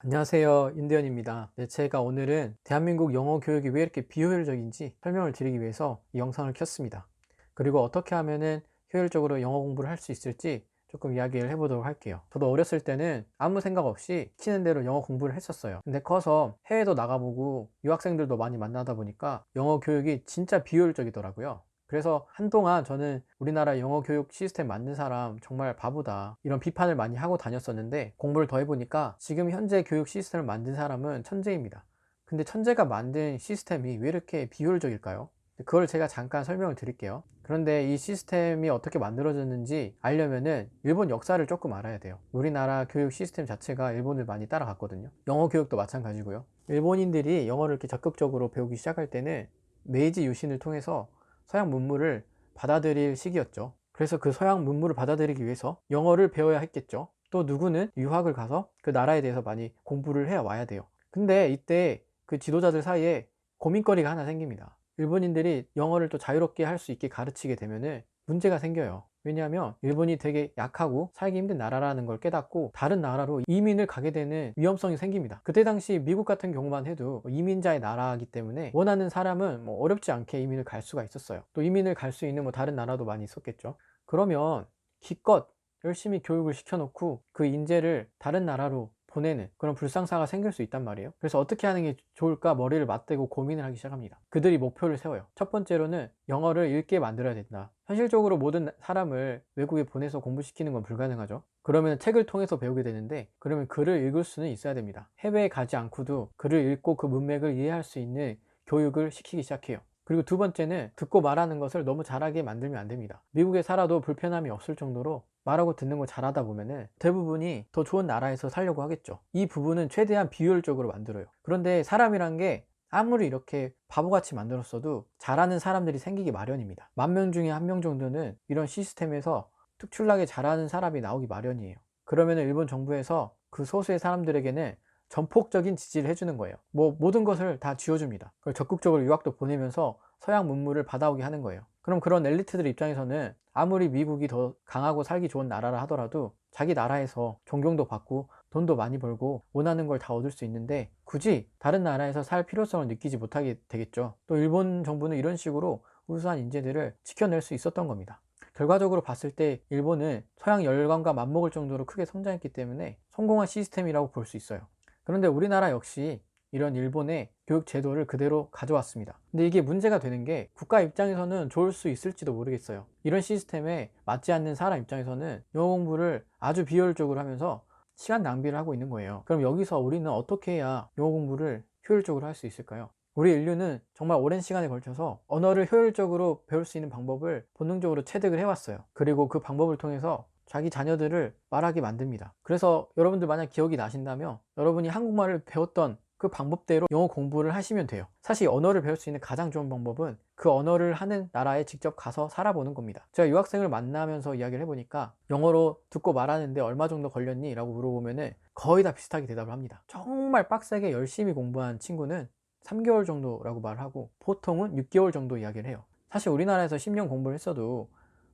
안녕하세요. 인디언입니다. 네, 제가 오늘은 대한민국 영어 교육이 왜 이렇게 비효율적인지 설명을 드리기 위해서 이 영상을 켰습니다. 그리고 어떻게 하면은 효율적으로 영어 공부를 할 수 있을지 조금 이야기를 해보도록 할게요. 저도 어렸을 때는 아무 생각 없이 시키는 대로 영어 공부를 했었어요. 근데 커서 해외도 나가보고 유학생들도 많이 만나다 보니까 영어 교육이 진짜 비효율적이더라고요. 그래서 한동안 저는 우리나라 영어 교육 시스템 만든 사람 정말 바보다 이런 비판을 많이 하고 다녔었는데, 공부를 더 해보니까 지금 현재 교육 시스템을 만든 사람은 천재입니다. 근데 천재가 만든 시스템이 왜 이렇게 비효율적일까요? 그걸 제가 잠깐 설명을 드릴게요. 그런데 이 시스템이 어떻게 만들어졌는지 알려면은 일본 역사를 조금 알아야 돼요. 우리나라 교육 시스템 자체가 일본을 많이 따라갔거든요. 영어 교육도 마찬가지고요. 일본인들이 영어를 이렇게 적극적으로 배우기 시작할 때는 메이지 유신을 통해서 서양 문물을 받아들일 시기였죠. 그래서 그 서양 문물을 받아들이기 위해서 영어를 배워야 했겠죠. 또 누구는 유학을 가서 그 나라에 대해서 많이 공부를 해 와야 돼요. 근데 이때 그 지도자들 사이에 고민거리가 하나 생깁니다. 일본인들이 영어를 또 자유롭게 할 수 있게 가르치게 되면은 문제가 생겨요. 왜냐하면 일본이 되게 약하고 살기 힘든 나라라는 걸 깨닫고 다른 나라로 이민을 가게 되는 위험성이 생깁니다. 그때 당시 미국 같은 경우만 해도 이민자의 나라이기 때문에 원하는 사람은 어렵지 않게 이민을 갈 수가 있었어요. 또 이민을 갈 수 있는 다른 나라도 많이 있었겠죠. 그러면 기껏 열심히 교육을 시켜놓고 그 인재를 다른 나라로 보내는 그런 불상사가 생길 수 있단 말이에요. 그래서 어떻게 하는 게 좋을까 머리를 맞대고 고민을 하기 시작합니다. 그들이 목표를 세워요. 첫 번째로는 영어를 읽게 만들어야 된다. 현실적으로 모든 사람을 외국에 보내서 공부시키는 건 불가능하죠. 그러면 책을 통해서 배우게 되는데, 그러면 글을 읽을 수는 있어야 됩니다. 해외에 가지 않고도 글을 읽고 그 문맥을 이해할 수 있는 교육을 시키기 시작해요. 그리고 두 번째는 듣고 말하는 것을 너무 잘하게 만들면 안 됩니다. 미국에 살아도 불편함이 없을 정도로 말하고 듣는 걸 잘하다 보면은 대부분이 더 좋은 나라에서 살려고 하겠죠. 이 부분은 최대한 비효율적으로 만들어요. 그런데 사람이란 게 아무리 이렇게 바보같이 만들었어도 잘하는 사람들이 생기기 마련입니다. 10,000명 중에 1명 정도는 이런 시스템에서 특출나게 잘하는 사람이 나오기 마련이에요. 그러면은 일본 정부에서 그 소수의 사람들에게는 전폭적인 지지를 해주는 거예요. 모든 것을 다 쥐어줍니다. 그걸 적극적으로 유학도 보내면서 서양 문물을 받아오게 하는 거예요. 그럼 그런 엘리트들 입장에서는 아무리 미국이 더 강하고 살기 좋은 나라라 하더라도 자기 나라에서 존경도 받고 돈도 많이 벌고 원하는 걸 다 얻을 수 있는데 굳이 다른 나라에서 살 필요성을 느끼지 못하게 되겠죠. 또 일본 정부는 이런 식으로 우수한 인재들을 지켜낼 수 있었던 겁니다. 결과적으로 봤을 때 일본은 서양 열강과 맞먹을 정도로 크게 성장했기 때문에 성공한 시스템이라고 볼 수 있어요. 그런데 우리나라 역시 이런 일본의 교육 제도를 그대로 가져왔습니다. 근데 이게 문제가 되는 게 국가 입장에서는 좋을 수 있을지도 모르겠어요. 이런 시스템에 맞지 않는 사람 입장에서는 영어 공부를 아주 비효율적으로 하면서 시간 낭비를 하고 있는 거예요. 그럼 여기서 우리는 어떻게 해야 영어 공부를 효율적으로 할 수 있을까요? 우리 인류는 정말 오랜 시간에 걸쳐서 언어를 효율적으로 배울 수 있는 방법을 본능적으로 체득을 해왔어요. 그리고 그 방법을 통해서 자기 자녀들을 말하게 만듭니다. 그래서 여러분들 만약 기억이 나신다면 여러분이 한국말을 배웠던 그 방법대로 영어 공부를 하시면 돼요. 사실 언어를 배울 수 있는 가장 좋은 방법은 그 언어를 하는 나라에 직접 가서 살아보는 겁니다. 제가 유학생을 만나면서 이야기를 해보니까 영어로 듣고 말하는데 얼마 정도 걸렸니? 라고 물어보면은 거의 다 비슷하게 대답을 합니다. 정말 빡세게 열심히 공부한 친구는 3개월 정도라고 말하고 보통은 6개월 정도 이야기를 해요. 사실 우리나라에서 10년 공부를 했어도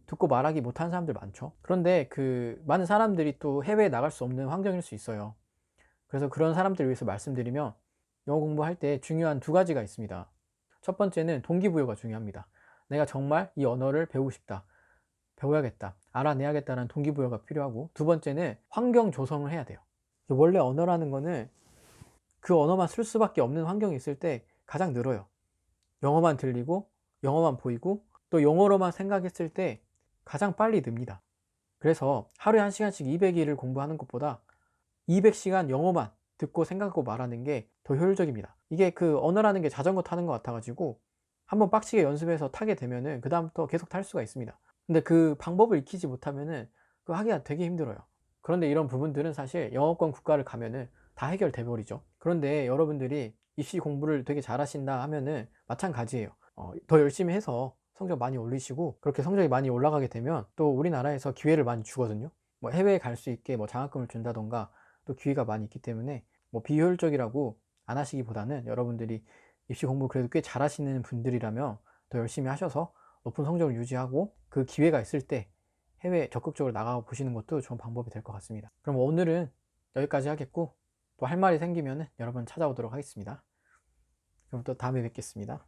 듣고 말하기 못하는 사람들 많죠. 그런데 그 많은 사람들이 또 해외에 나갈 수 없는 환경일 수 있어요. 그래서 그런 사람들을 위해서 말씀드리면 영어 공부할 때 중요한 두 가지가 있습니다. 첫 번째는 동기부여가 중요합니다. 내가 정말 이 언어를 배우고 싶다, 배워야겠다, 알아내야겠다는 동기부여가 필요하고, 두 번째는 환경 조성을 해야 돼요. 원래 언어라는 거는 그 언어만 쓸 수밖에 없는 환경이 있을 때 가장 늘어요. 영어만 들리고 영어만 보이고 또 영어로만 생각했을 때 가장 빨리 늡니다. 그래서 하루에 1시간씩 200일을 공부하는 것보다 200시간 영어만 듣고 생각하고 말하는 게 더 효율적입니다. 이게 그 언어라는 게 자전거 타는 것 같아가지고 한번 빡치게 연습해서 타게 되면은 그 다음부터 계속 탈 수가 있습니다. 근데 그 방법을 익히지 못하면은 그거 하기가 되게 힘들어요. 그런데 이런 부분들은 사실 영어권 국가를 가면은 다 해결돼 버리죠. 그런데 여러분들이 입시 공부를 되게 잘하신다 하면은 마찬가지예요. 더 열심히 해서 성적 많이 올리시고, 그렇게 성적이 많이 올라가게 되면 또 우리나라에서 기회를 많이 주거든요. 해외에 갈 수 있게 장학금을 준다던가 또 기회가 많이 있기 때문에 비효율적이라고 안 하시기보다는 여러분들이 입시 공부 그래도 꽤 잘하시는 분들이라면 더 열심히 하셔서 높은 성적을 유지하고 그 기회가 있을 때 해외에 적극적으로 나가 보시는 것도 좋은 방법이 될 것 같습니다. 그럼 오늘은 여기까지 하겠고, 또 뭐 할 말이 생기면은 여러 번 찾아오도록 하겠습니다. 그럼 또 다음에 뵙겠습니다.